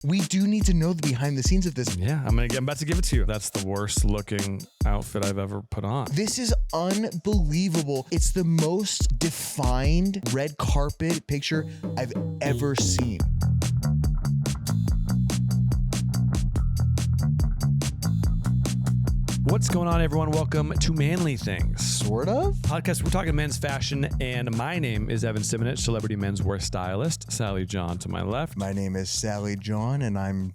We do need to know the behind the scenes of this. Yeah, I'm about to give it to you. That's the worst looking outfit I've ever put on. This is unbelievable. It's the most defined red carpet picture I've ever seen. What's going on, everyone? Welcome to Manly Things. Sort of? Podcast, we're talking men's fashion, and my name is Evan Simonich, celebrity menswear stylist. Sally John to my left. My name is Sally John, and I'm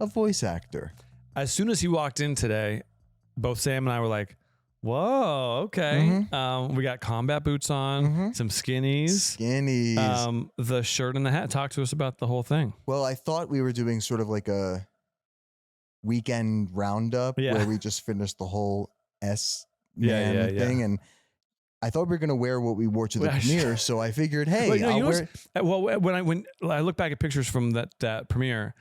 a voice actor. As soon as he walked in today, both Sam and I were like, whoa, okay. We got combat boots on, some skinnies. The shirt and the hat. Talk to us about the whole thing. Well, I thought we were doing sort of like a weekend roundup where we just finished the whole S-Man thing. And I thought we were going to wear what we wore to the premiere. So I figured, hey, I'll wear it. Well, when I look back at pictures from that premiere,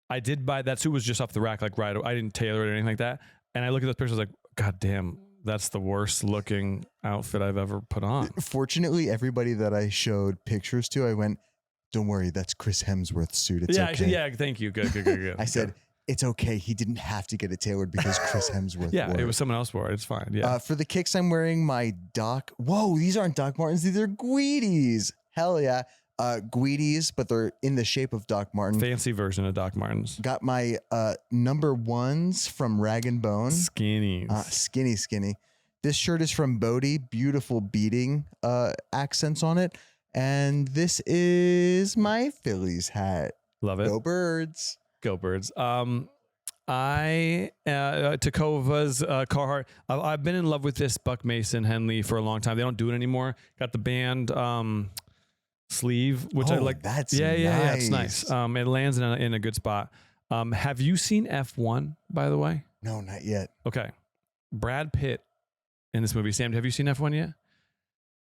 I did buy that suit was just off the rack, like right. I didn't tailor it or anything like that. And I look at those pictures like, God damn, that's the worst looking outfit I've ever put on. Fortunately, everybody that I showed pictures to, I went, don't worry, that's Chris Hemsworth's suit. It's okay. Yeah, thank you. Good. I said, it's okay. He didn't have to get it tailored because Chris Hemsworth wore it. It was someone else wore it. It's fine. Yeah. For the kicks, I'm wearing my Doc. Whoa, these aren't Doc Martens. These are Guides. Hell yeah. Guides, but they're in the shape of Doc Marten. Fancy version of Doc Martens. Got my number ones from Rag & Bone. Skinnies. Skinny. This shirt is from Bodie. Beautiful beading accents on it. And this is my Phillies hat. Love it. Go Birds. Go Birds. Takova's Carhartt. I've been in love with this Buck Mason Henley for a long time. They don't do it anymore. Got the band sleeve, which I like. That's nice. It's nice. It lands in a good spot. Have you seen F1, by the way? No, not yet. Okay. Brad Pitt in this movie. Sam, have you seen F1 yet?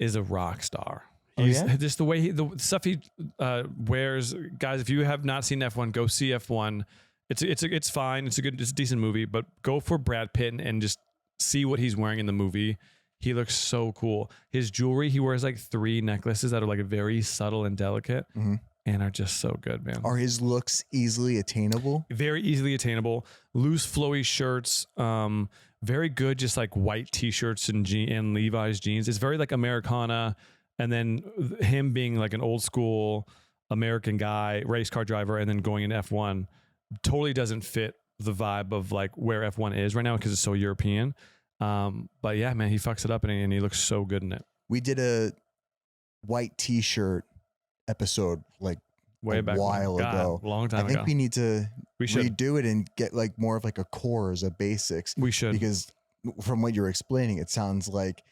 Is a rock star. Just the way the stuff he wears, guys. If you have not seen F1, go see F1. It's fine. It's a decent movie, but go for Brad Pitt and just see what he's wearing in the movie. He looks so cool. His jewelry, he wears like 3 necklaces that are like very subtle and delicate, and are just so good, man. Are his looks easily attainable? Very easily attainable. Loose, flowy shirts. Very good, just like white t-shirts and Levi's jeans. It's very like Americana. And then him being like an old school American guy, race car driver, and then going in F1 totally doesn't fit the vibe of like where F1 is right now because it's so European. But yeah, man, he fucks it up and he looks so good in it. We did a white t-shirt episode like way back a while ago. Long time ago. I think we need to redo it and get like more of like a core as a basics. We should. Because from what you're explaining, it sounds like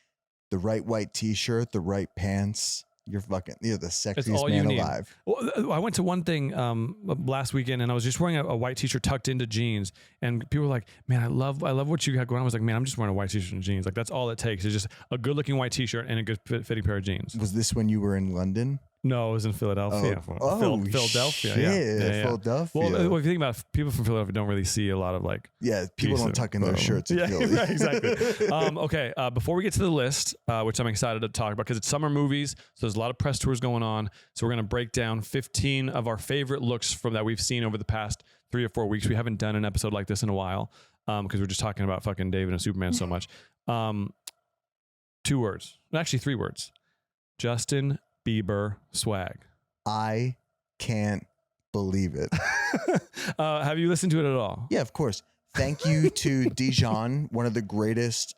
the right white t-shirt, the right pants. You're the sexiest man alive. Well, I went to one thing last weekend and I was just wearing a white t-shirt tucked into jeans, and people were like, "Man, I love what you got going on." I was like, "Man, I'm just wearing a white t-shirt and jeans. Like that's all it takes. It's just a good-looking white t-shirt and a good fitting pair of jeans." Was this when you were in London? No, it was in Philadelphia. Philadelphia. Yeah. Philadelphia. Well, if you think about it, people from Philadelphia don't really see a lot of like. Yeah, people don't tuck in their shirts. In Philly. Right, exactly. Okay, before we get to the list, which I'm excited to talk about because it's summer movies, so there's a lot of press tours going on. So we're going to break down 15 of our favorite looks from that we've seen over the past 3 or 4 weeks. We haven't done an episode like this in a while because we're just talking about fucking David and Superman so much. 2 words, actually 3 words. Justin Bieber swag. I can't believe it. Have you listened to it at all? Yeah, of course. Thank you to Dijon, one of the greatest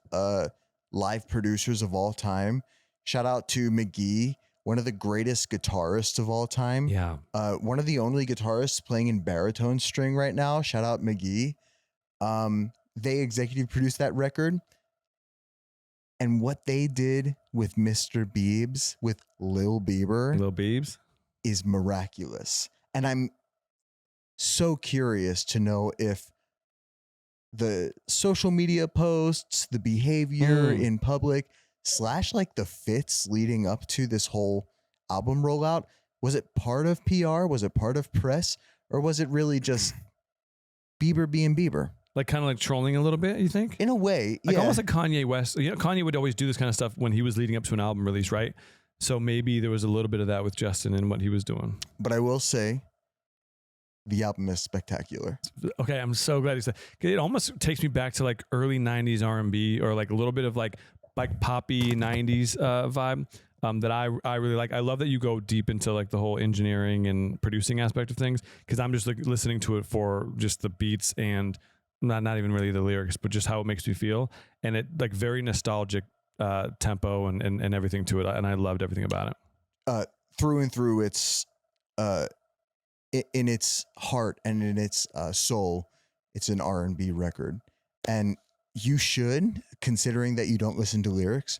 live producers of all time. Shout out to McGee, one of the greatest guitarists of all time. Yeah. One of the only guitarists playing in baritone string right now. Shout out McGee. They executive produced that record. And what they did with Mr. Biebs, with Lil Biebs, is miraculous. And I'm so curious to know if the social media posts, the behavior in public, / like the fits leading up to this whole album rollout, was it part of PR? Was it part of press? Or was it really just Bieber being Bieber? Like kind of like trolling a little bit, you think? In a way, like almost like Kanye West. You know, Kanye would always do this kind of stuff when he was leading up to an album release, right? So maybe there was a little bit of that with Justin and what he was doing. But I will say, the album is spectacular. Okay, I'm so glad you said. It almost takes me back to like early '90s R&B, or like a little bit of like poppy '90s vibe. That I really like. I love that you go deep into like the whole engineering and producing aspect of things, because I'm just like listening to it for just the beats and not even really the lyrics, but just how it makes me feel, and it like very nostalgic tempo and everything to it, and I loved everything about it. Through and through, it's in its heart and in its soul, it's an R&B record, and you should, considering that you don't listen to lyrics,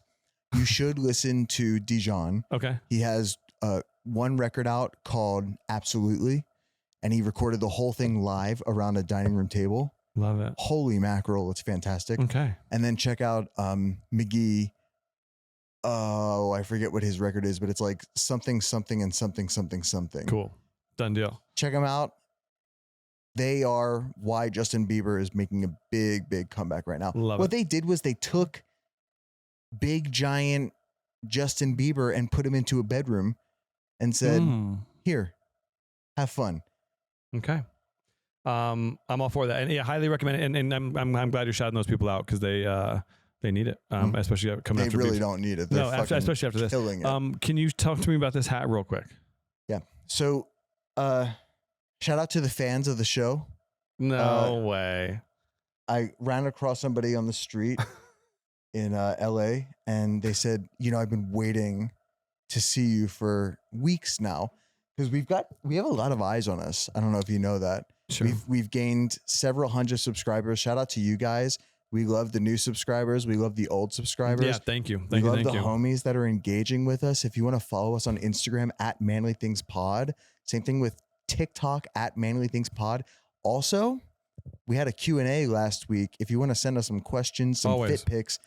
you should listen to Dijon. Okay. He has one record out called Absolutely, and he recorded the whole thing live around a dining room table. Love it. Holy mackerel, it's fantastic. Okay. And then check out McGee. Oh, I forget what his record is, but it's like something and something. Cool. Done deal. Check them out. They are why Justin Bieber is making a big comeback right now. Love what it. they did was they took big giant Justin Bieber and put him into a bedroom and said, "Here, have fun." Okay. I'm all for that, and yeah, highly recommend it. And I'm glad you're shouting those people out, because they need it, especially coming. They after really these. don't need it. No, especially after this. Killing it. Can you talk to me about this hat real quick? Yeah. So, shout out to the fans of the show. No way. I ran across somebody on the street in LA, and they said, I've been waiting to see you for weeks now, because we have a lot of eyes on us. I don't know if you know that. Sure. We've gained several hundred subscribers. Shout out to you guys. We love the new subscribers. We love the old subscribers. Yeah, thank you. We love the homies that are engaging with us. If you want to follow us on Instagram at ManlyThingsPod, same thing with TikTok at ManlyThingsPod. Also, we had a Q&A last week. If you want to send us some questions, some fit pics,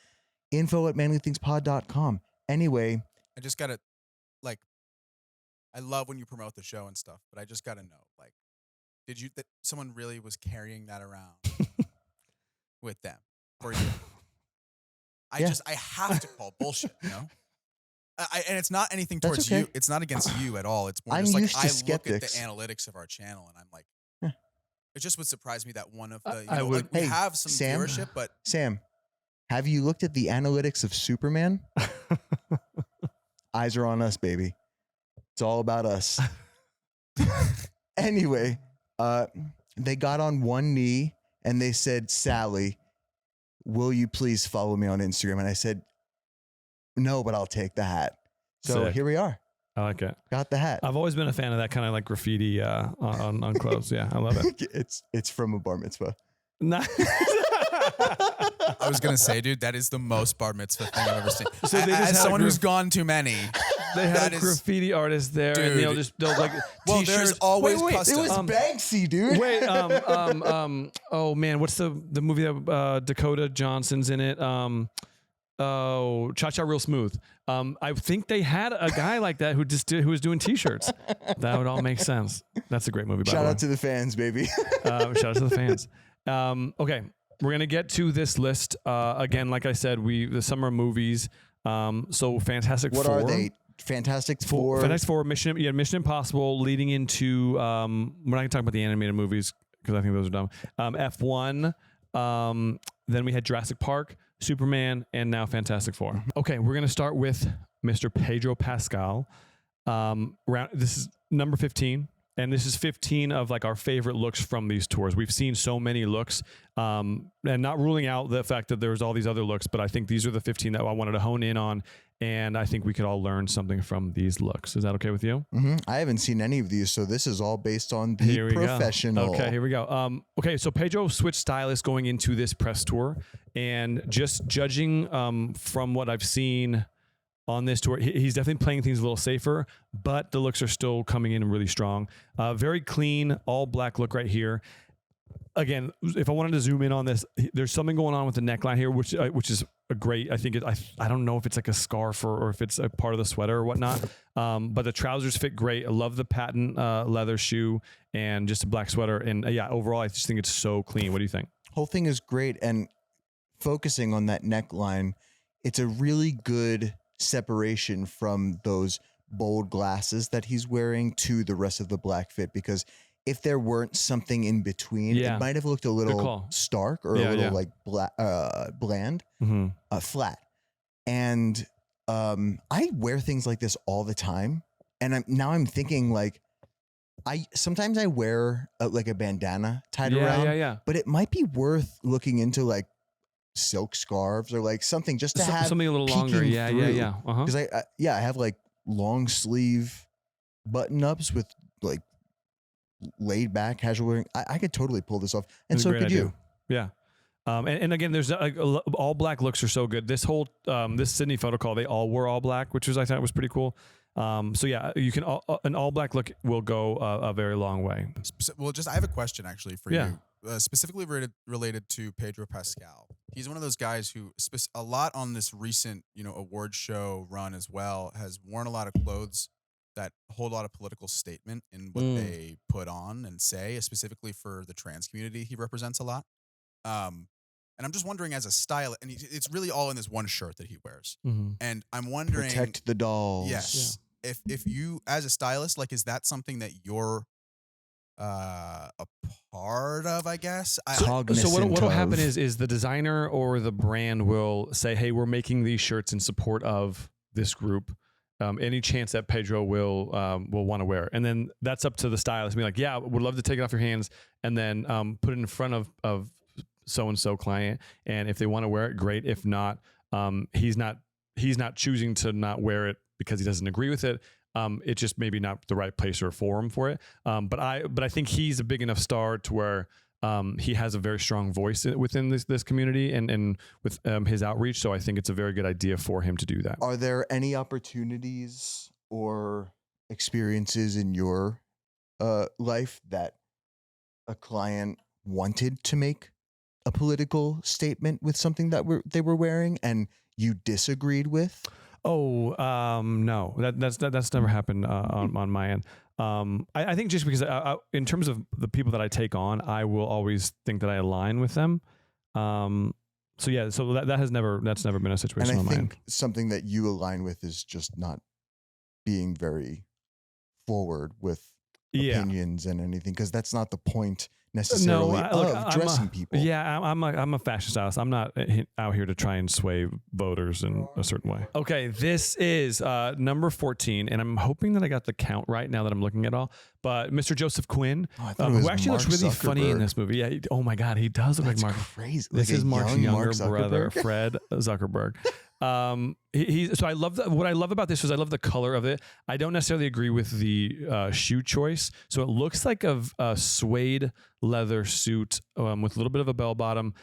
info@manlythingspod.com. Anyway. I just got to, like, I love when you promote the show and stuff, but I just got to know, like, that someone really was carrying that around with them for you? I have to call bullshit, and it's not anything towards you. It's not against you at all. It's more just like I look at the analytics of our channel and I'm like, it just would surprise me that one of the, we have some viewership, but Sam, have you looked at the analytics of Superman? Eyes are on us, baby. It's all about us. Anyway, they got on one knee and they said, "Sally, will you please follow me on Instagram?" And I said, "No, but I'll take the hat." So Here we are. I like it. Got the hat. I've always been a fan of that kind of like graffiti on clothes. Yeah, I love it. It's from a bar mitzvah. Nice. I was gonna say, dude, that is the most bar mitzvah thing I've ever seen. So as someone who's gone too many, they had a graffiti artist there, dude, and they'll like. Well, t-shirts. there's always custom. It was Banksy, dude. Wait, oh man, what's the movie that Dakota Johnson's in it? Cha-Cha Real Smooth. I think they had a guy like that who was doing t-shirts. That would all make sense. That's a great movie. Shout out to the fans, baby. Shout out to the fans. Okay, we're gonna get to this list again. Like I said, the summer movies. So Fantastic Four. What are they? Fantastic Four. Fantastic Four. Mission Impossible. Leading into we're not gonna talk about the animated movies because I think those are dumb. F1. Then we had Jurassic Park, Superman, and now Fantastic Four. Okay, we're gonna start with Mr. Pedro Pascal. This is number 15. And this is 15 of like our favorite looks from these tours. We've seen so many looks, and not ruling out the fact that there's all these other looks, but I think these are the 15 that I wanted to hone in on. And I think we could all learn something from these looks. Is that okay with you? Mm-hmm. I haven't seen any of these, so this is all based on the professional. Okay, here we go. Okay, so Pedro switched stylists going into this press tour, and just judging from what I've seen on this tour, he's definitely playing things a little safer, but the looks are still coming in really strong. Very clean, all black look right here. Again, if I wanted to zoom in on this, there's something going on with the neckline here, which is a great. I think I don't know if it's like a scarf or if it's a part of the sweater or whatnot. But the trousers fit great. I love the patent leather shoe and just a black sweater. And yeah, overall, I just think it's so clean. What do you think? Whole thing is great, and focusing on that neckline, it's a really good separation from those bold glasses that he's wearing to the rest of the black fit, because if there weren't something in between, Yeah. it might have looked a Good little call. stark or Yeah, a little yeah. like bland, flat. And I wear things like this all the time, and I'm thinking like sometimes I wear like a bandana tied around, Yeah. but it might be worth looking into like silk scarves or like something just to have something a little longer. peeking Yeah. through. Uh-huh. Because I have like long sleeve button ups with like laid back casual wearing. I could totally pull this off, and It's a so great could idea. you. Yeah. And again, there's all black looks are so good. This whole this Sydney photo call, they all wore all black, which I thought was pretty cool. So yeah, you can an all black look will go a very long way. Well, I have a question actually for Yeah. you, specifically related to Pedro Pascal. He's one of those guys who a lot on this recent award show run as well has worn a lot of clothes that hold a lot of political statement in what they put on and say, specifically for the trans community. He represents a lot. And I'm just wondering, as a stylist, and it's really all in this one shirt that he wears. And I'm wondering, Protect the dolls. yes, if you, as a stylist, like, is that something that you're a part of? I guess. So what'll happen is the designer or the brand will say, "Hey, we're making these shirts in support of this group. Any chance that Pedro will want to wear it?" And then that's up to the stylist. Be like, "Yeah, would love to take it off your hands," and then put it in front of so-and-so client. And if they want to wear it, great. If not, he's not choosing to not wear it because he doesn't agree with it. It's just maybe not the right place or forum for it. But I think he's a big enough star to where he has a very strong voice within this community and with his outreach. So I think it's a very good idea for him to do that. Are there any opportunities or experiences in your life that a client wanted to make a political statement with something that they were wearing and you disagreed with? Oh, no, that's never happened on my end. I think just because in terms of the people that I take on, I will always think that I align with them. So that's never been a situation and on I my end. think something that you align with is just not being very forward with opinions and anything, because that's not the point necessarily of dressing people. Yeah, I'm a fashion stylist. I'm not out here to try and sway voters in a certain way. Okay, this is number 14, and I'm hoping that I got the count right now that I'm looking at all. But Mr. Joseph Quinn, who actually looks really funny in this movie. Yeah, oh my God, he does look like Mark. Crazy. This like is Mark's younger brother, Zuckerberg. Fred Zuckerberg. So I love what I love about this is I love the color of it. I don't necessarily agree with the shoe choice. So it looks like a suede leather suit with a little bit of a bell bottom,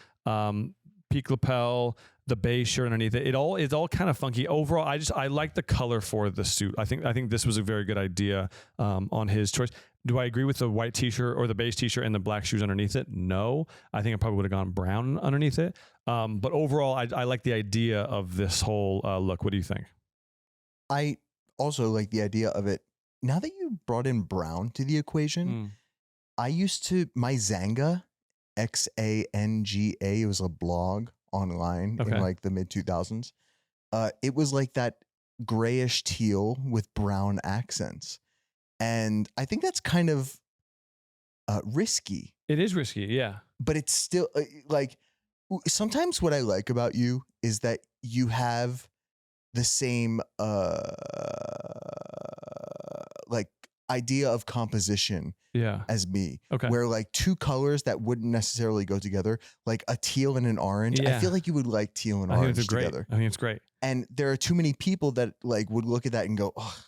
peak lapel, the beige shirt underneath it. It's all kind of funky. Overall, I like the color for the suit. I think this was a very good idea on his choice. Do I agree with the white t-shirt or the beige t-shirt and the black shoes underneath it? No. I think I probably would have gone brown underneath it. But overall, I like the idea of this whole look. What do you think? I also like the idea of it. Now that you brought in brown to the equation, I used to, my Xanga, Xanga, it was a blog online in like the mid 2000s. It was like that grayish teal with brown accents. And I think that's kind of risky. It is risky, yeah. But it's still like, sometimes what I like about you is that you have the same like idea of composition as me. Okay. Where like two colors that wouldn't necessarily go together, like a teal and an orange. I feel like you would like teal and orange together. I think it's great. And there are too many people that like would look at that and go, oh,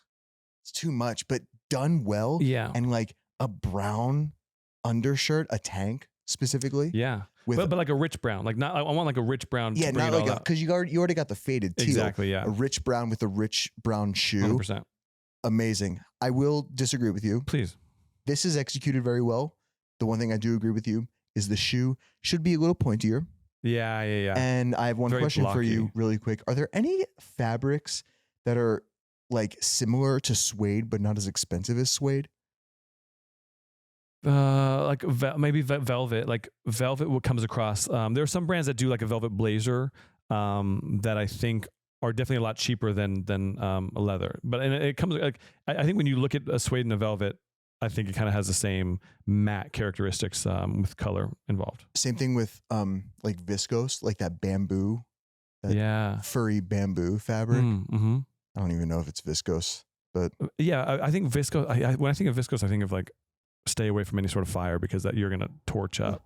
it's too much, but done well. Yeah. And like a brown undershirt, a tank specifically. Yeah. But like a rich brown, like not, I want like a rich brown. Yeah, not like because you already got the faded teal. Exactly. Yeah. A rich brown with a rich brown shoe. 100%. Amazing. I will disagree with you. Please. This is executed very well. The one thing I do agree with you is the shoe should be a little pointier. Yeah. And I have one question for you really quick. Are there any fabrics that are like similar to suede, but not as expensive as suede? Like maybe velvet, like velvet what comes across. There are some brands that do like a velvet blazer that I think are definitely a lot cheaper than a leather. But and it comes like I think when you look at a suede and a velvet, I think it kind of has the same matte characteristics with color involved. Same thing with like viscose, like that bamboo, that furry bamboo fabric. Mm-hmm. I don't even know if it's viscose, but I think viscose. When I think of viscose, I think of like stay away from any sort of fire because that you're gonna torch up.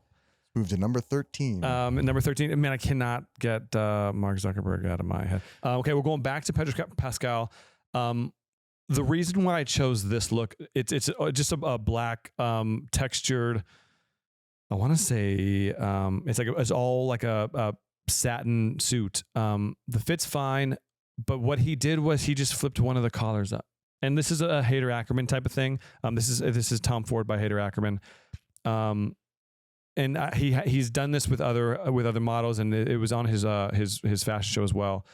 Move to number 13. Number 13. Man, I cannot get Mark Zuckerberg out of my head. Okay, we're going back to Pedro Pascal. The reason why I chose this look, it's just a black textured. I want to say it's all like a satin suit. The fit's fine, but what he did was he just flipped one of the collars up. And this is a Hader Ackerman type of thing. This is Tom Ford by Hader Ackerman. And he's done this with other models, and it was on his fashion show as well.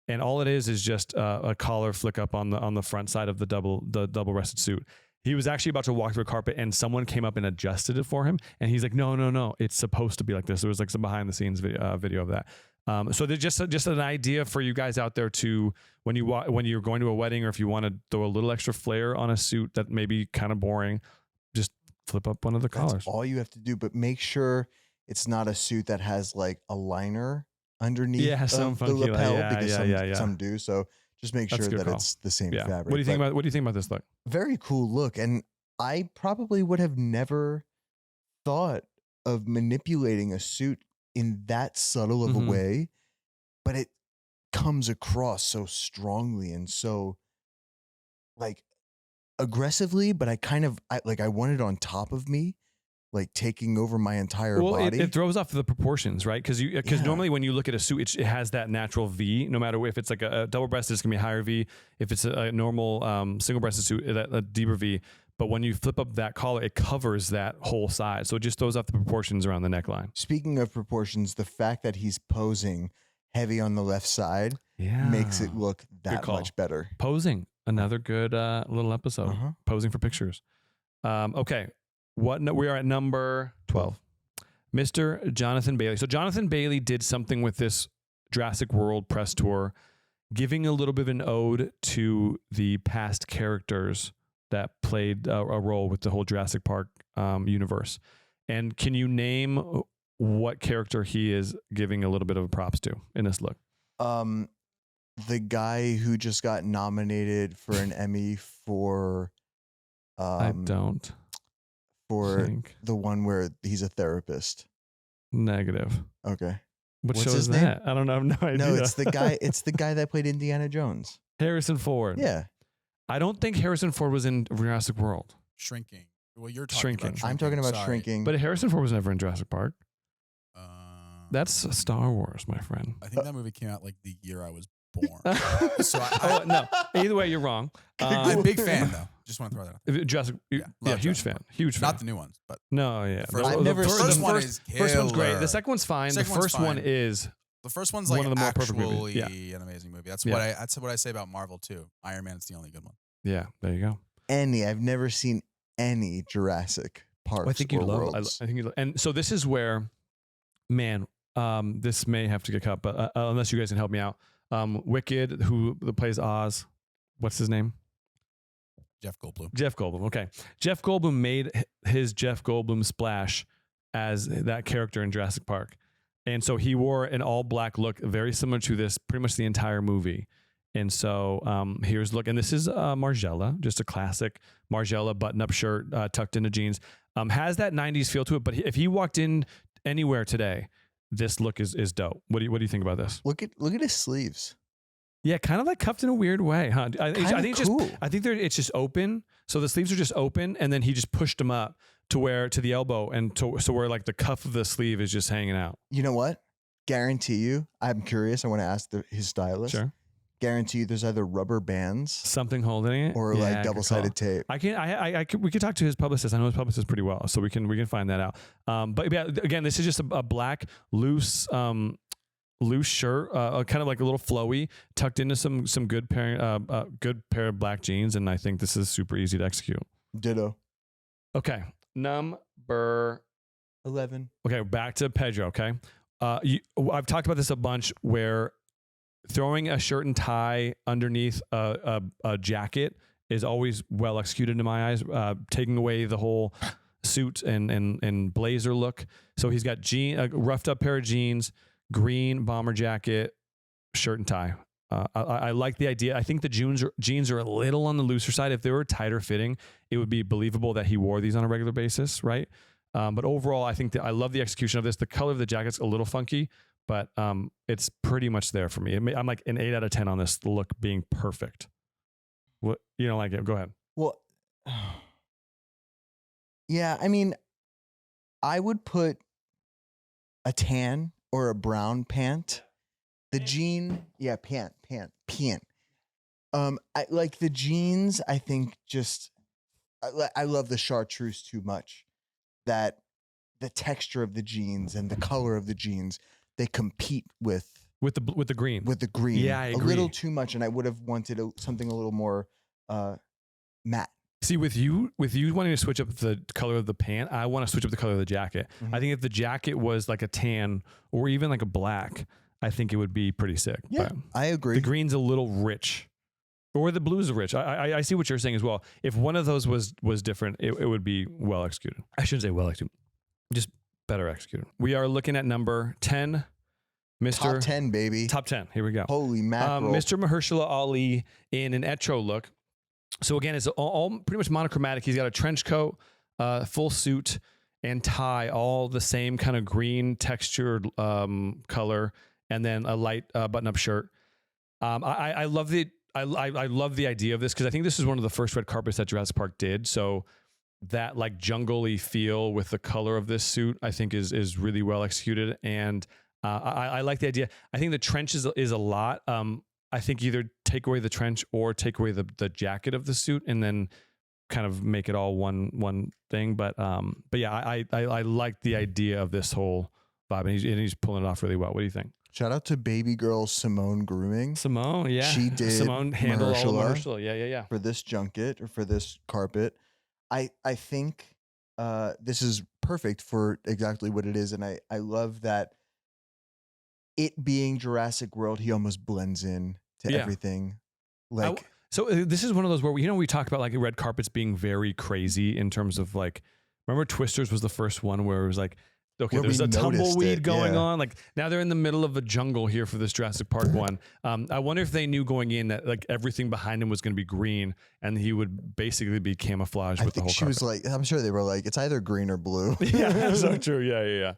And all it is just a collar flick up on the front side of the double breasted suit. He was actually about to walk through a carpet, and someone came up and adjusted it for him. And he's like, no, it's supposed to be like this. There was like some behind the scenes video of that. So there's just an idea for you guys out there to when you're going to a wedding, or if you want to throw a little extra flair on a suit that may be kind of boring, just flip up one of the collars. That's all you have to do, but make sure it's not a suit that has like a liner underneath some the funky lapel, because some do. So just make That's sure that call. it's the same Yeah. fabric. What do you think about this look? Very cool look, and I probably would have never thought of manipulating a suit in that subtle of a way, but it comes across so strongly and so like aggressively, but I want it on top of me, like taking over my entire body. It throws off the proportions, right? Because normally when you look at a suit, it has that natural V. No matter if it's like a double breasted, it's gonna be a higher V. If it's a normal single breasted suit, a deeper V. But when you flip up that collar, it covers that whole side, so it just throws off the proportions around the neckline. Speaking of proportions, the fact that he's posing heavy on the left side makes it look that much better. Posing, another good little episode. Posing for pictures. Okay. We are at number 12. Mr. Jonathan Bailey. So Jonathan Bailey did something with this Jurassic World press tour, giving a little bit of an ode to the past characters that played a role with the whole Jurassic Park universe. And can you name what character he is giving a little bit of props to in this look? The guy who just got nominated for an Emmy for I don't think. The one where he's a therapist. Negative. Okay. What What's show his is name? that? I don't know. I have no idea. No, it's the guy. It's the guy that played Indiana Jones. Harrison Ford. Yeah. I don't think Harrison Ford was in Jurassic World. Shrinking. Well, you're talking Shrinking. about Shrinking. I'm talking about Sorry. Shrinking. But Harrison Ford was never in Jurassic Park. That's Star Wars, my friend. I think that movie came out like the year I was born. So no. Either way, you're wrong. I'm a big fan though. Just want to throw that out. Jurassic. love Huge Jurassic fan. Park. Huge fan. Not the new ones, but no, yeah. first one is First one's great. killer. The second one's fine. Second the one's first one fine. is The first one's like one of the more perfect actually movies. an amazing movie. That's Yeah. what I say about Marvel too. Iron Man's the only good one. yeah. There you go. I've never seen any Jurassic Parks. I think you or love. Worlds. I think you. And so this is where, man, this may have to get cut, but unless you guys can help me out, Wicked, who plays Oz, what's his name? Jeff Goldblum. Jeff Goldblum. Okay, Jeff Goldblum made his Jeff Goldblum splash as that character in Jurassic Park, and so he wore an all black look, very similar to this, pretty much the entire movie. And so here's look, and this is Margiela, just a classic Margiela button-up shirt tucked into jeans. Has that 90s feel to it, but if he walked in anywhere today, this look is dope. What do you think about this? Look at his sleeves. Yeah, kind of like cuffed in a weird way, huh? I think cool. it's just open. So the sleeves are just open, and then he just pushed them up to the elbow, and so where like the cuff of the sleeve is just hanging out. You know what? Guarantee you. I'm curious. I want to ask his stylist. Sure. Guarantee you, there's either rubber bands Something holding it, or like double-sided tape. We could talk to his publicist. I know his publicist pretty well, so we can find that out. But yeah, again, this is just a black loose shirt, kind of like a little flowy, tucked into some good pair of black jeans, and I think this is super easy to execute. Ditto. Okay, number 11. Okay, back to Pedro. Okay, I've talked about this a bunch, where throwing a shirt and tie underneath a jacket is always well executed in my eyes, taking away the whole suit and blazer look. So he's got a roughed up pair of jeans, green bomber jacket, shirt and tie. I like the idea. I think the jeans are a little on the looser side. If they were tighter fitting, it would be believable that he wore these on a regular basis, right? But overall, I think that I love the execution of this. The color of the jacket's a little funky, but it's pretty much there for me. I'm like an 8 out of 10 on this look being perfect. What, you don't like it? Go ahead. Well, yeah, I mean, I would put a tan or a brown pant. The jean, yeah, pant. I like the jeans. I think just I love the chartreuse too much. That the texture of the jeans and the color of the jeans, they compete with the green. With the green, yeah, I agree. A little too much, and I would have wanted something a little more matte. See, with you wanting to switch up the color of the pant, I want to switch up the color of the jacket. Mm-hmm. I think if the jacket was like a tan or even like a black, I think it would be pretty sick. Yeah, but I agree. the green's a little rich, or the blues are rich. I see what you're saying as well. If one of those was different, it would be well executed. I shouldn't say well executed, just better executed. We are looking at number 10, Mr. Top 10, baby. Top 10. Here we go. Holy mackerel. Mr. Mahershala Ali in an etro look. So again, it's all pretty much monochromatic. He's got a trench coat, full suit, and tie, all the same kind of green textured color, and then a light button-up shirt. I love the I love the idea of this because I think this is one of the first red carpets that Jurassic Park did. So that like jungle-y feel with the color of this suit, I think is really well executed, and I like the idea. I think the trench is a lot. I think either take away the trench or take away the jacket of the suit, and then kind of make it all one thing. But yeah, I like the idea of this whole vibe, and he's pulling it off really well. What do you think? Shout out to baby girl Simone Grooming. Simone, yeah. She did. Simone handled all of Mahershala. Yeah. For this junket or for this carpet. I think this is perfect for exactly what it is. And I love that it being Jurassic World, he almost blends in to everything. Like, so this is one of those where we talked about like red carpets being very crazy in terms of like, remember Twisters was the first one where it was like, okay, there's a tumbleweed going on. Like now they're in the middle of a jungle here for this Jurassic Park one. I wonder if they knew going in that like everything behind him was going to be green and he would basically be camouflaged with the whole carpet. Was like, I'm sure they were like, it's either green or blue. Yeah, so true. Yeah.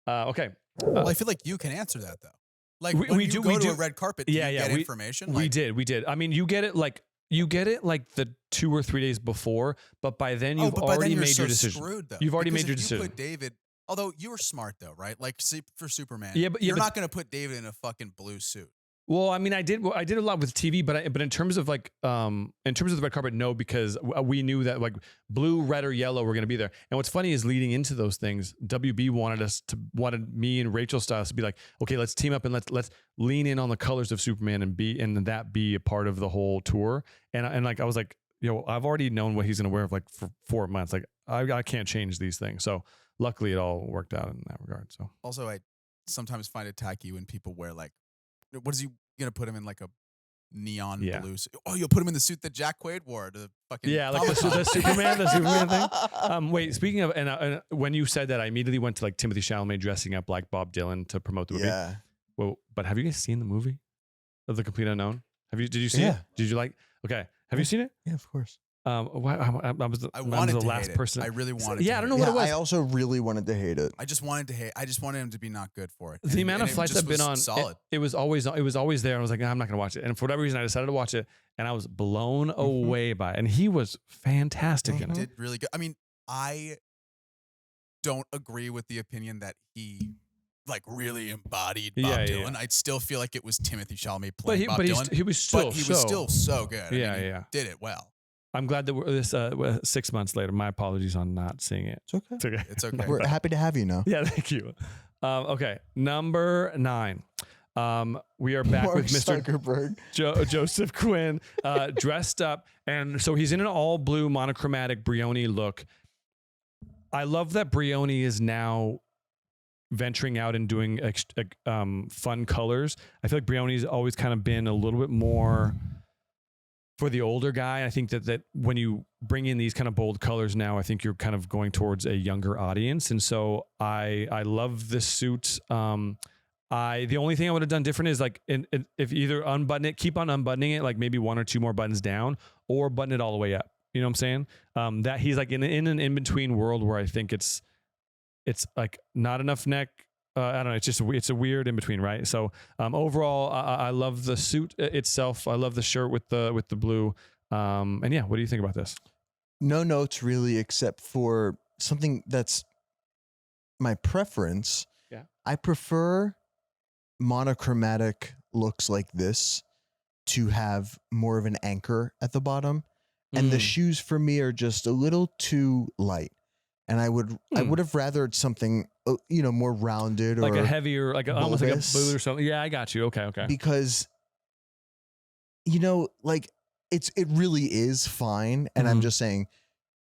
Okay. Well, I feel like you can answer that though. Like when you go to a red carpet, do you get information? We did. I mean, you get it like the 2 or 3 days before, but by then you've already made your decision. Screwed, though. You've already because made your if decision. You put David, although you were smart though, right? Like for Superman, but you're not going to put David in a fucking blue suit. Well, I mean, I did a lot with TV, but in terms of like, in terms of the red carpet, no, because we knew that like blue, red, or yellow were going to be there. And what's funny is leading into those things, WB wanted me and Rachel Stiles to be like, okay, let's team up and let's lean in on the colors of Superman and that be a part of the whole tour. And like I was like, I've already known what he's going to wear like for 4 months. Like I can't change these things. So luckily, it all worked out in that regard. So also, I sometimes find it tacky when people wear like. What is he gonna put him in like a neon blue suit? Oh, you'll put him in the suit that Jack Quaid wore to fucking like the Superman thing. Wait, speaking of and when you said that, I immediately went to like Timothy Chalamet dressing up like Bob Dylan to promote the movie. Yeah. Well, but have you guys seen the movie of The Complete Unknown? Did you see it? Did you like? Okay, have you seen it? Yeah, of course. I was the last person. I really wanted. I don't know what it was. I also really wanted to hate it. I just wanted him to be not good for it. The amount of flights I've been on, solid. It was always there. And I was like, I'm not going to watch it. And for whatever reason, I decided to watch it, and I was blown away by it. And he was fantastic. He did really good. I mean, I don't agree with the opinion that he like really embodied Bob Dylan. I still feel like it was Timothy Chalamet playing Bob Dylan. He was still so good. He did it well. I'm glad that this 6 months later. My apologies on not seeing it. It's okay. It's okay. We're happy to have you now. Yeah, thank you. Okay, number 9. We are back with Mr. Zuckerberg. Joseph Quinn, dressed up, and so he's in an all blue monochromatic Brioni look. I love that Brioni is now venturing out and doing fun colors. I feel like Brioni's always kind of been a little bit more for the older guy. I think that when you bring in these kind of bold colors now, I think you're kind of going towards a younger audience. And so I love this suit. The only thing I would have done different is like, if either unbutton it, keep on unbuttoning it, like maybe 1 or 2 more buttons down, or button it all the way up. You know what I'm saying? That he's like in an in-between world where I think it's like not enough neck. I don't know. It's a weird in between, right? So overall, I love the suit itself. I love the shirt with the blue. And yeah, what do you think about this? No notes really, except for something that's my preference. Yeah. I prefer monochromatic looks like this to have more of an anchor at the bottom. And the shoes for me are just a little too light. And I would have rathered something, more rounded, like or a heavier, like almost like a bulbous. boot or something. Yeah, I got you. Okay. Because, like it really is fine. And I'm just saying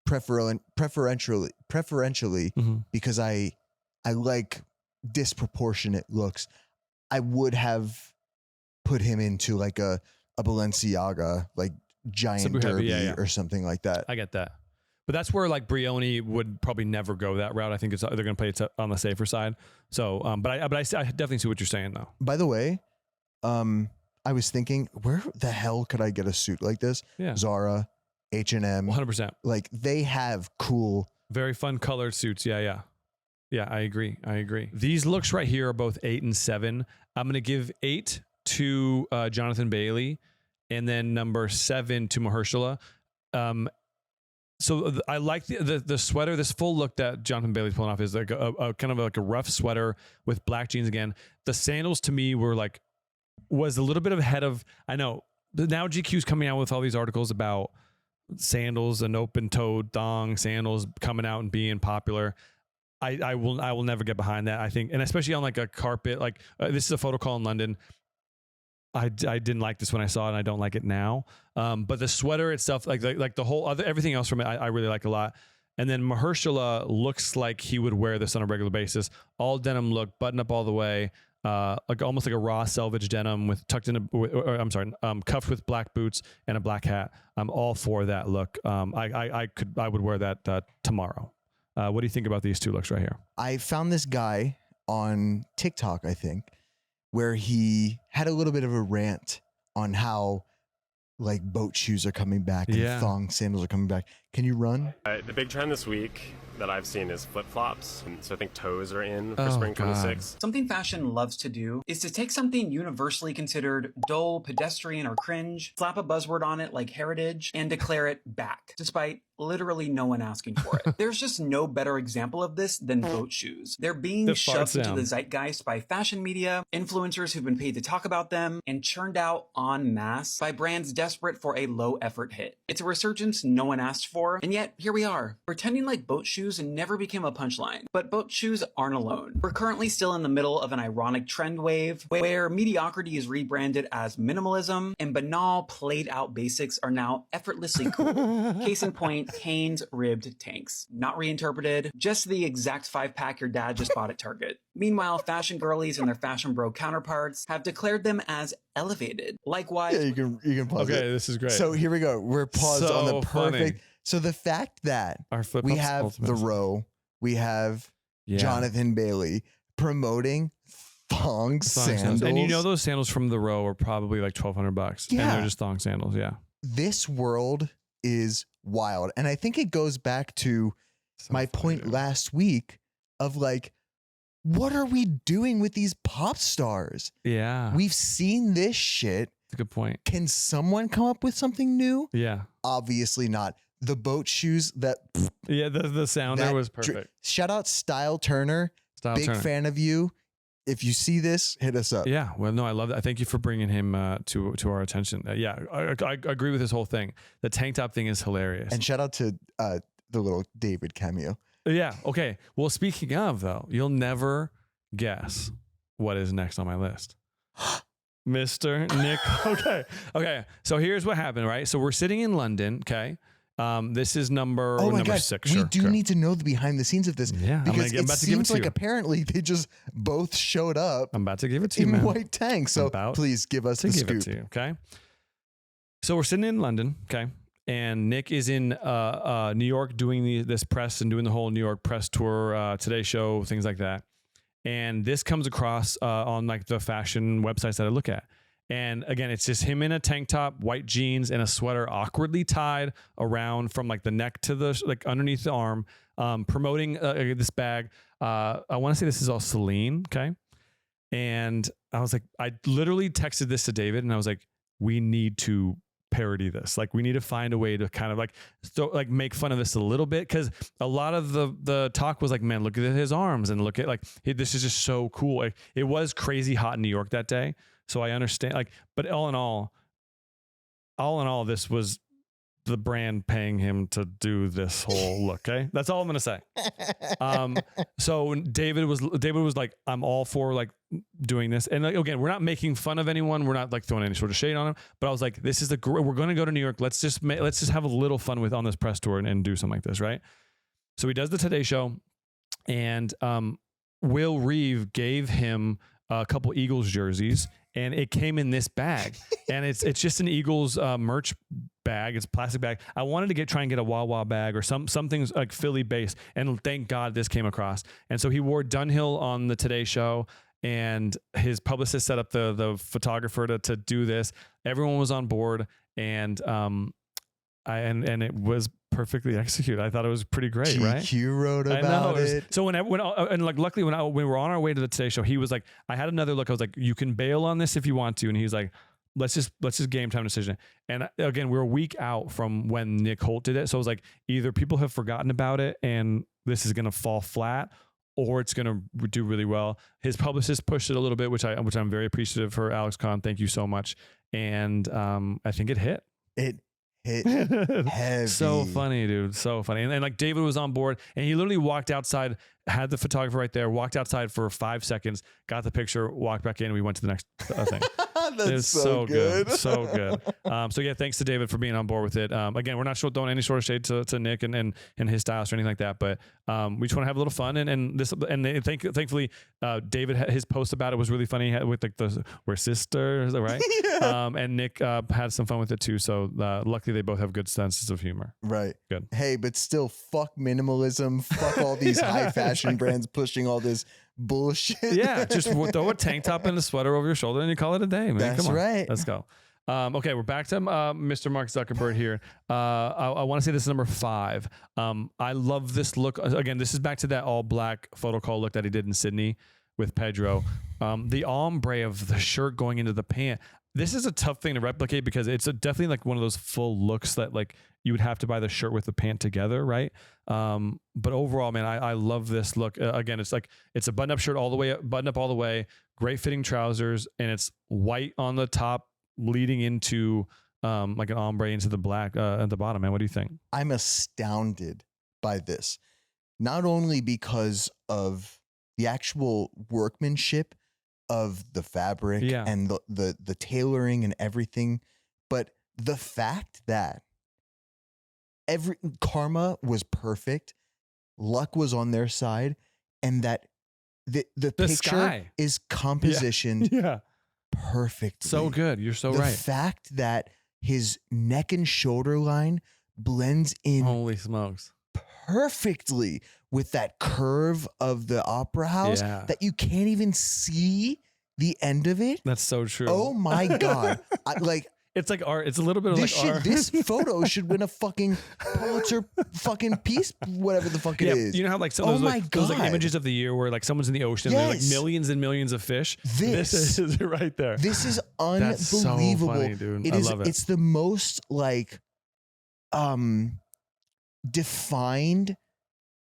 preferentially, because I like disproportionate looks. I would have put him into like a Balenciaga, like giant Super heavy, derby or something like that. I get that. But that's where like Brioni would probably never go that route. I think they're going to play it on the safer side. So, but I definitely see what you're saying though. By the way, I was thinking, where the hell could I get a suit like this? Yeah. Zara, H&M, 100%. like they have cool, very fun colored suits. Yeah. I agree. These looks right here are both 8 and 7. I'm going to give 8 to Jonathan Bailey, and then number 7 to Mahershala. So I like the sweater. This full look that Jonathan Bailey's pulling off is like a kind of like a rough sweater with black jeans again. The sandals to me was a little bit ahead of, I know, now GQ's coming out with all these articles about sandals and open-toed thong sandals coming out and being popular. I will never get behind that, I think. And especially on like a carpet, like this is a photo call in London. I didn't like this when I saw it, and I don't like it now. But the sweater itself, like the whole everything else from it, I really like a lot. And then Mahershala looks like he would wear this on a regular basis. All denim look, button up all the way, like almost like a raw selvage denim with cuffed with black boots and a black hat. I'm all for that look. I would wear that tomorrow. What do you think about these two looks right here? I found this guy on TikTok, I think, where he had a little bit of a rant on how like boat shoes are coming back and thong sandals are coming back. Can you run? The big trend this week that I've seen is flip-flops. So I think toes are in for spring 26. Something fashion loves to do is to take something universally considered dull, pedestrian, or cringe, slap a buzzword on it like heritage, and declare it back, despite literally no one asking for it. There's just no better example of this than boat shoes. They're being shoved into the zeitgeist by fashion media, influencers who've been paid to talk about them, and churned out en masse by brands desperate for a low-effort hit. It's a resurgence no one asked for, and yet here we are, pretending like boat shoes never became a punchline. But boat shoes aren't alone. We're currently still in the middle of an ironic trend wave where mediocrity is rebranded as minimalism, and banal, played-out basics are now effortlessly cool. Case in point, Hanes ribbed tanks. Not reinterpreted, just the exact 5-pack your dad just bought at Target. Meanwhile, fashion girlies and their fashion bro counterparts have declared them as elevated. Likewise, Yeah, you can pause it. Okay, this is great. So here we go. We're paused So on the perfect. funny. So the fact that Our flip we have the row, we have Jonathan Bailey promoting thong sandals. And you know those sandals from the row are probably like $1,200. Yeah. And they're just thong sandals. Yeah. This world is wild. And I think it goes back to my point last week of like, what are we doing with these pop stars? Yeah. We've seen this shit. That's a good point. Can someone come up with something new? Yeah. Obviously not. The boat shoes that Yeah, the sounder was perfect. Shout out Style Turner. Big fan of you. If you see this, hit us up. Yeah. Well, no, I love that. Thank you for bringing him to our attention. Yeah, I agree with this whole thing. The tank top thing is hilarious. And shout out to the little David cameo. Yeah. Okay. Well, speaking of though, you'll never guess what is next on my list. Mr. Nick. Okay. So here's what happened, right? So we're sitting in London. Okay. This is number 6. We do need to know the behind the scenes of this. Yeah. Because I'm about to give it seems to like you. apparently they just both showed up I'm about to give it to you, in man. white tanks. So please give us the Give scoop. it to you. Okay. So we're sitting in London, okay, and Nick is in New York doing this press and doing the whole New York press tour, Today Show, things like that. And this comes across on like the fashion websites that I look at. And again, it's just him in a tank top, white jeans, and a sweater awkwardly tied around from like the neck to the like underneath the arm, promoting this bag. I want to say this is all Celine, okay? And I was like, I literally texted this to David, and I was like, we need to parody this. Like, we need to find a way to kind of like make fun of this a little bit, because a lot of the talk was like, man, look at his arms, and look at like this is just so cool. Like, it was crazy hot in New York that day. So I understand, like, but all in all, this was the brand paying him to do this whole look. Okay, that's all I'm gonna say. So David was like, I'm all for like doing this, and like, again, we're not making fun of anyone. We're not like throwing any sort of shade on him. But I was like, this is we're going to go to New York. Let's just have a little fun on this press tour and do something like this, right? So he does the Today Show, and Will Reeve gave him a couple Eagles jerseys. And it came in this bag, and it's just an Eagles merch bag. It's a plastic bag. I wanted to try and get a Wawa bag or something like Philly based, and thank God this came across. And so he wore Dunhill on the Today Show, and his publicist set up the photographer to do this. Everyone was on board, and and it was perfectly executed. I thought it was pretty great, right? GQ wrote about it. So luckily when we were on our way to the Today Show, he was like, I had another look. I was like, you can bail on this if you want to. And he's like, let's just game time decision. And again, we're a week out from when Nick Hoult did it. So I was like, either people have forgotten about it and this is going to fall flat, or it's going to do really well. His publicist pushed it a little bit, which I'm very appreciative for. Alex Kahn, thank you so much. And I think it hit. It hit heavy. So funny, dude. So funny. And like David was on board, and he literally walked outside, had the photographer right there, walked outside for 5 seconds, got the picture, walked back in, and we went to the next thing. That's so good. So good. So yeah, thanks to David for being on board with it. Again, we're not throwing any sort of shade to Nick and his styles or anything like that, but we just want to have a little fun. Thankfully, David, his post about it was really funny with like we're sisters, right? Yeah. And Nick had some fun with it too. So luckily they both have good senses of humor. Right. Good. Hey, but still, fuck minimalism. Fuck all these high fashion brands pushing all this bullshit. Yeah, just throw a tank top and a sweater over your shoulder and you call it a day, man. That's Come on. right. Let's go. Okay, we're back to Mr. Mark Zuckerberg here. I want to say this is number 5. I love this look. Again, this is back to that all black photo call look that he did in Sydney with Pedro. The ombre of the shirt going into the pant. This is a tough thing to replicate because it's definitely like one of those full looks that like you would have to buy the shirt with the pant together, right? But overall, man, I love this look. Again, it's a button-up shirt all the way, button up all the way, great fitting trousers, and it's white on the top, leading into like an ombre into the black at the bottom. Man, what do you think? I'm astounded by this, not only because of the actual workmanship of the fabric and the tailoring and everything, but the fact that karma was perfect, luck was on their side, and that the picture sky is compositioned perfectly. So good. You're so right. The fact that his neck and shoulder line blends in holy smokes perfectly with that curve of the opera house that you can't even see the end of it. That's so true. Oh my God. It's like art. It's a little bit of like art. This photo should win a fucking Pulitzer fucking piece, whatever the fuck it is. You know how like some of those like images of the year where like someone's in the ocean and there's like millions and millions of fish. This is right there. This is unbelievable. That's so funny, dude. I love it. It's the most like defined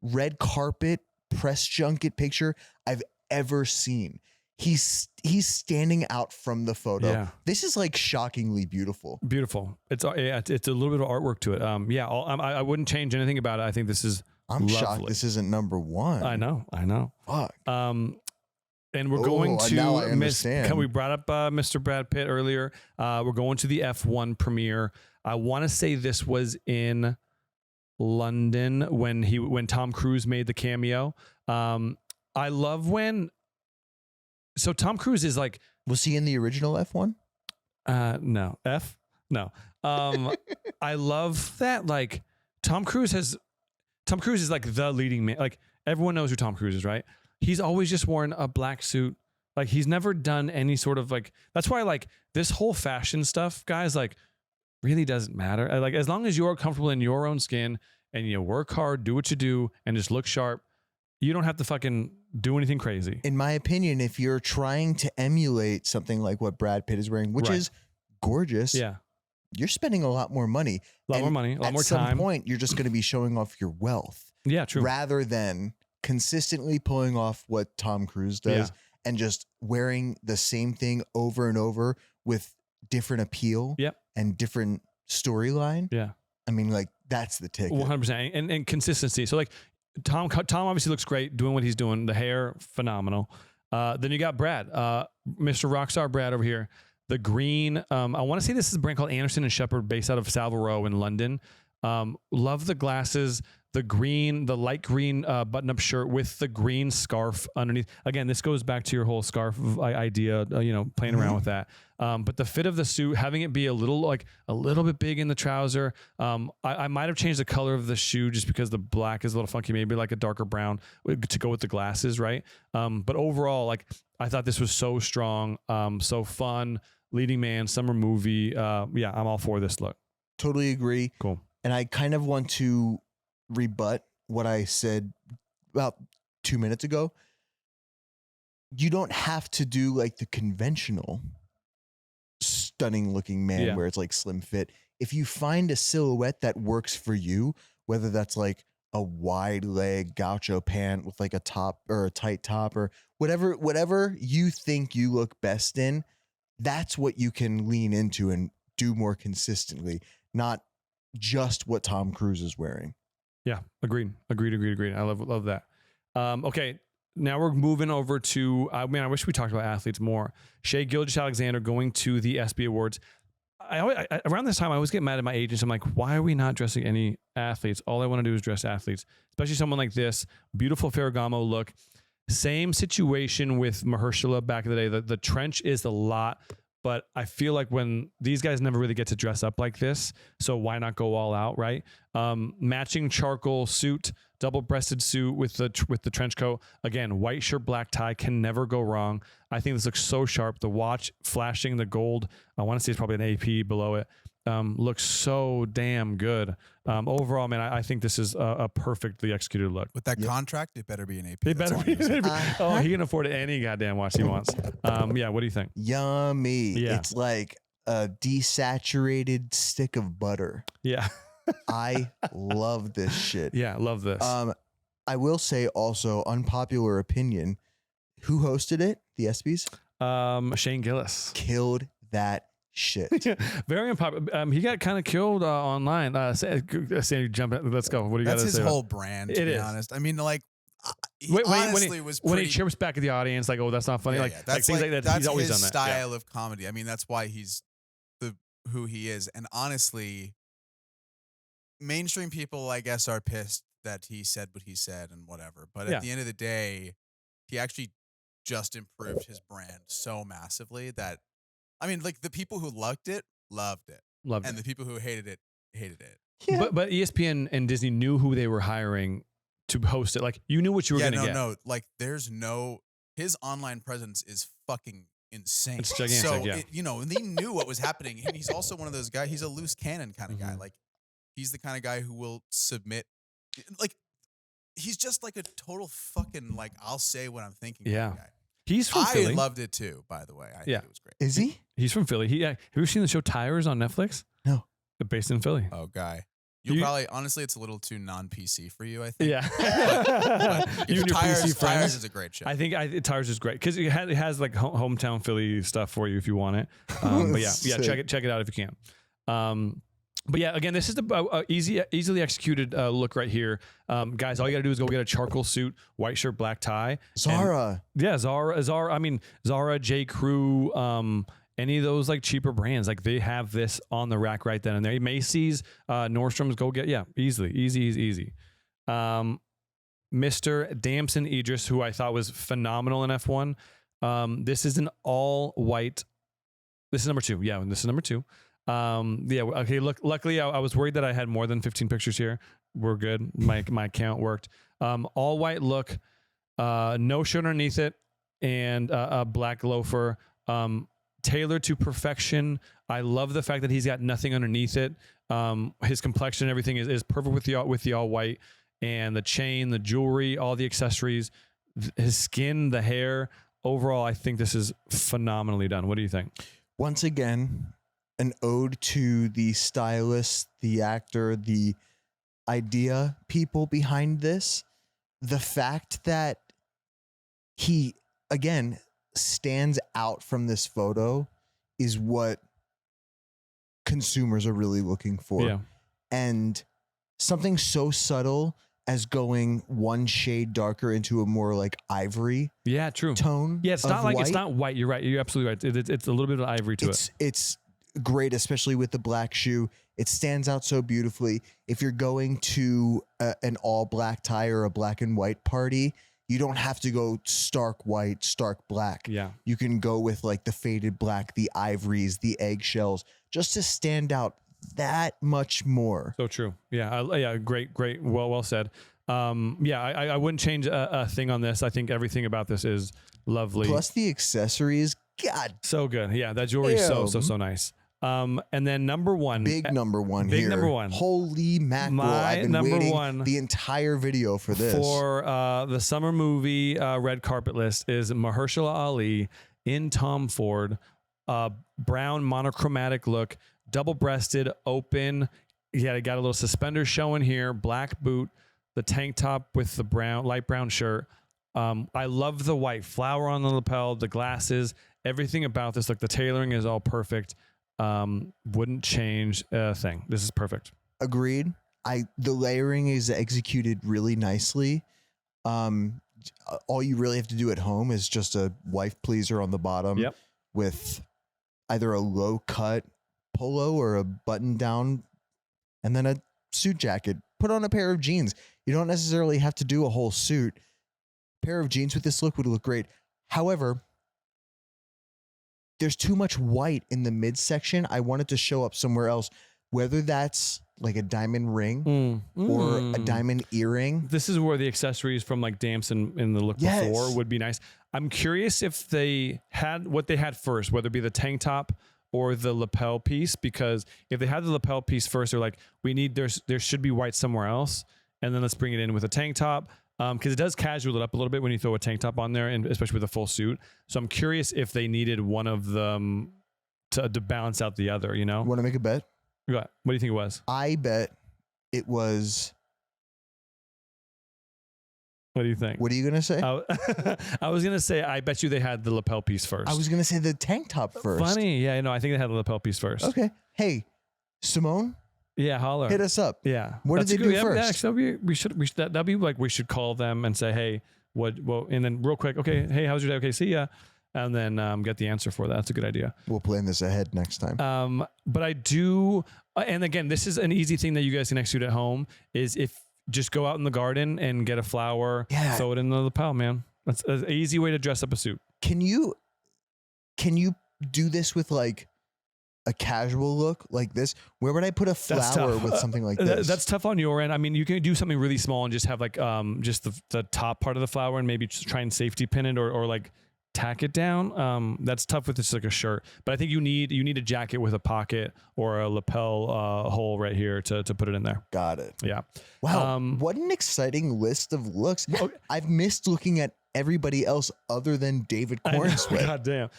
red carpet press junket picture I've ever seen. He's standing out from the photo. Yeah. This is like shockingly beautiful. Beautiful. It's a little bit of artwork to it. I wouldn't change anything about it. I think this is I'm lovely. shocked this isn't number 1. I know. Fuck. And we're going to now I understand. We brought up Mr. Brad Pitt earlier. We're going to the F1 premiere. I want to say this was in London when Tom Cruise made the cameo. I love when. So Tom Cruise is like, was he in the original F1? No, F. No. I love that. Like Tom Cruise is like the leading man. Like everyone knows who Tom Cruise is, right? He's always just worn a black suit. Like he's never done any sort of like, that's why like this whole fashion stuff, guys, like really doesn't matter. Like as long as you're comfortable in your own skin and you work hard, do what you do and just look sharp, you don't have to fucking do anything crazy. In my opinion, if you're trying to emulate something like what Brad Pitt is wearing, which is gorgeous, you're spending a lot more money. A lot more money, a lot more time. At some point, you're just going to be showing off your wealth. Yeah, true. Rather than consistently pulling off what Tom Cruise does and just wearing the same thing over and over with different appeal and different storyline. Yeah. I mean, like, that's the ticket. 100%. And consistency. So, like, Tom obviously looks great doing what he's doing. The hair, phenomenal. Then you got Brad, Mr. Rockstar Brad over here. The green, I want to say this is a brand called Anderson and Shepherd based out of Savile Row in London. Love the glasses, the green, the light green button-up shirt with the green scarf underneath. Again, this goes back to your whole scarf idea, playing around with that. But the fit of the suit, having it be a little bit big in the trouser. I might have changed the color of the shoe just because the black is a little funky, maybe like a darker brown to go with the glasses, right? But overall, like I thought this was so strong, so fun, leading man, summer movie. Yeah, I'm all for this look. Totally agree. Cool. And I kind of want to rebut what I said about 2 minutes ago. You don't have to do like the conventional stunning looking man where it's like slim fit. If you find a silhouette that works for you, whether that's like a wide leg gaucho pant with like a top or a tight top or whatever you think you look best in, that's what you can lean into and do more consistently, not just what Tom Cruise is wearing. Yeah, agreed. I love that. Okay, now we're moving over to, I wish we talked about athletes more. Shea Gilgeous-Alexander going to the ESPY Awards. Around this time, I always get mad at my agents. I'm like, why are we not dressing any athletes? All I want to do is dress athletes, especially someone like this. Beautiful Ferragamo look. Same situation with Mahershala back in the day. The trench is a lot, but I feel like when these guys never really get to dress up like this, so why not go all out, right? Matching charcoal suit, double-breasted suit with the trench coat. Again, white shirt, black tie, can never go wrong. I think this looks so sharp. The watch flashing the gold, I want to say it's probably an AP below it. Looks so damn good. Overall, man, I think this is a perfectly executed look. With that contract, it better be an AP. It better be. Oh, he can afford any goddamn watch he wants. Yeah, what do you think? Yummy. Yeah. It's like a desaturated stick of butter. Yeah. I love this shit. Yeah, love this. I will say also, unpopular opinion, who hosted it? The ESPYs? Shane Gillis. Killed that shit. Very unpopular. He got kind of killed online. Sandy, jump in. Let's go. What do you got to say? That's his whole brand, to be honest. I mean, like, he honestly was pretty... When he chirps back at the audience, like, oh, that's not funny. That's things like that. That's he's always his done that. style of comedy. I mean, that's why he's who he is. And honestly, mainstream people, I guess, are pissed that he said what he said and whatever. But at the end of the day, he actually just improved his brand so massively that, I mean, like, the people who loved it. And the people who hated it. Yeah. But ESPN and Disney knew who they were hiring to host it. Like, you knew what you were going to get. No. Like, his online presence is fucking insane. It's gigantic, so, and they knew what was happening. And he's also one of those guys, he's a loose cannon kind of guy. Like, he's the kind of guy who will submit. Like, he's just like a total fucking, like, I'll say what I'm thinking kind of guy. He's from Philly. I loved it too, by the way. I think it was great. Is he? He's from Philly. Have you seen the show Tires on Netflix? No. Based in Philly. Oh, guy. You probably, honestly, it's a little too non-PC for you, I think. Yeah. but you and your PC friends. Tires is a great show. I think Tires is great because it has like hometown Philly stuff for you if you want it. But yeah, check it out if you can. But yeah, again, this is the easily executed look right here. Guys, all you got to do is go get a charcoal suit, white shirt, black tie. Zara. Zara. I mean, Zara, J. Crew, any of those like cheaper brands, like they have this on the rack right then and there. Macy's, Nordstrom's, go get, easy. Mr. Damson Idris, who I thought was phenomenal in F1. This is an all white. This is number 2. Yeah, this is number 2. Yeah. Okay. Look, luckily I was worried that I had more than 15 pictures here. We're good. My count worked. All white look, no shirt underneath it, and a black loafer. Tailored to perfection. I love the fact that he's got nothing underneath it. His complexion and everything is perfect with the all white, and the chain, the jewelry, all the accessories, his skin, the hair. Overall, I think this is phenomenally done. What do you think? Once again, an ode to the stylist, the actor, the idea people behind this. The fact that he, again, stands out from this photo is what consumers are really looking for. Yeah. And something so subtle as going one shade darker into a more like ivory True. tone. Yeah, it's not like it's not white. You're right. You're absolutely right. It's a little bit of ivory to it. It's great, especially with the black shoe. It stands out so beautifully. If you're going to an all black tie or a black and white party, you don't have to go stark white, stark black. Yeah. You can go with like the faded black, the ivories, the eggshells, just to stand out that much more. So true. Yeah. Great. Well said. I wouldn't change a thing on this. I think everything about this is lovely. Plus the accessories. God. So good. Yeah. That jewelry is so nice. And then number one. Big number one big here. number one. Holy mackerel. I've been waiting the entire video for this. For the summer movie red carpet list is Mahershala Ali in Tom Ford. Brown monochromatic look. Double-breasted, open. Yeah, got a little suspender showing here. Black boot. The tank top with the light brown shirt. I love the white flower on the lapel, the glasses, everything about this. Like the tailoring is all perfect. Wouldn't change a thing. This is perfect. Agreed. The layering is executed really nicely. All you really have to do at home is just a wife pleaser on the bottom with either a low cut polo or a button down, and then a suit jacket. Put on a pair of jeans. You don't necessarily have to do a whole suit. A pair of jeans with this look would look great. However, there's too much white in the midsection. I want it to show up somewhere else, whether that's like a diamond ring or a diamond earring. This is where the accessories from like Damps in the look before would be nice. I'm curious if they had what they had first, whether it be the tank top or the lapel piece, because if they had the lapel piece first, they're like, there should be white somewhere else, and then let's bring it in with a tank top. Because it does casual it up a little bit when you throw a tank top on there, and especially with a full suit. So I'm curious if they needed one of them to balance out the other, you know? Want to make a bet? What do you think it was? I bet it was... What do you think? What are you going to say? I was going to say, I bet you they had the lapel piece first. I was going to say the tank top first. Funny. Yeah, I think they had the lapel piece first. Okay. Hey, Simone? Yeah, holler. Hit us up. Yeah. What did they do first? Yeah, actually, that'd be like, we should call them and say, hey, and then real quick, okay, hey, how's your day? Okay, see ya. And then get the answer for that. That's a good idea. We'll plan this ahead next time. But I do, and again, this is an easy thing that you guys can execute at home, is if just go out in the garden and get a flower, throw it in the lapel, man. That's an easy way to dress up a suit. Can you do this with like a casual look like this? Where would I put a flower with something like this? That's tough on your end. I mean, you can do something really small and just have like just the top part of the flower and maybe just try and safety pin it or like tack it down. That's tough with just like a shirt. But I think you need a jacket with a pocket or a lapel hole right here to put it in there. Got it. Yeah. Wow. What an exciting list of looks. I've missed looking at everybody else other than David Corenswet. God damn.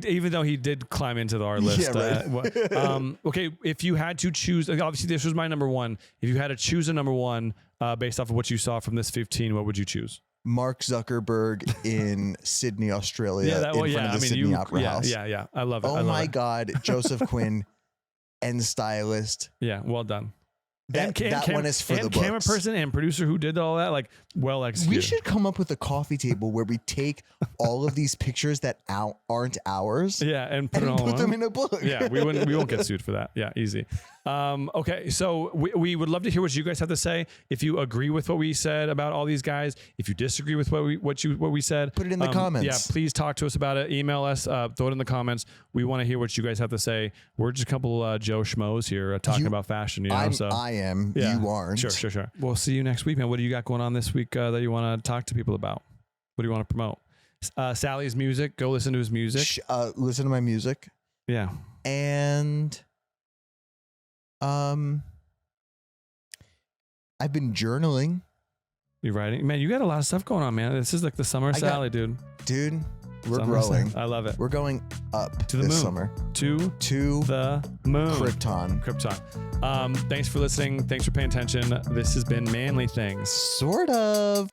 Even though he did climb into our list. Yeah, right. Okay, if you had to choose, obviously this was my number one. If you had to choose a number one based off of what you saw from this 15, what would you choose? Mark Zuckerberg in Sydney, Australia, in front of the Sydney Opera House. Yeah. I love it. Oh my God, Joseph Quinn, end stylist. Yeah, well done. that one is for the books. Camera person and producer who did all that, like, well executed. We should come up with a coffee table where we take all of these pictures that aren't ours. Yeah, and put them in a book. Yeah, we won't get sued for that. Yeah, easy. Okay, so we would love to hear what you guys have to say. If you agree with what we said about all these guys, if you disagree with what we said, put it in the comments. Yeah, please talk to us about it. Email us, throw it in the comments. We want to hear what you guys have to say. We're just a couple Joe Schmoes here talking about fashion. I am. Yeah, you aren't. Sure. We'll see you next week, man. What do you got going on this week that you want to talk to people about? What do you want to promote? Sally's music. Go listen to his music. Listen to my music. Yeah. And I've been journaling. You writing? Man, you got a lot of stuff going on, man. This is like the summer Sally, dude. Dude, we're Summer growing. I love it. We're going up To the this moon. summer. To the moon. Krypton. Thanks for listening. Thanks for paying attention. This has been Manly Things. Sort of.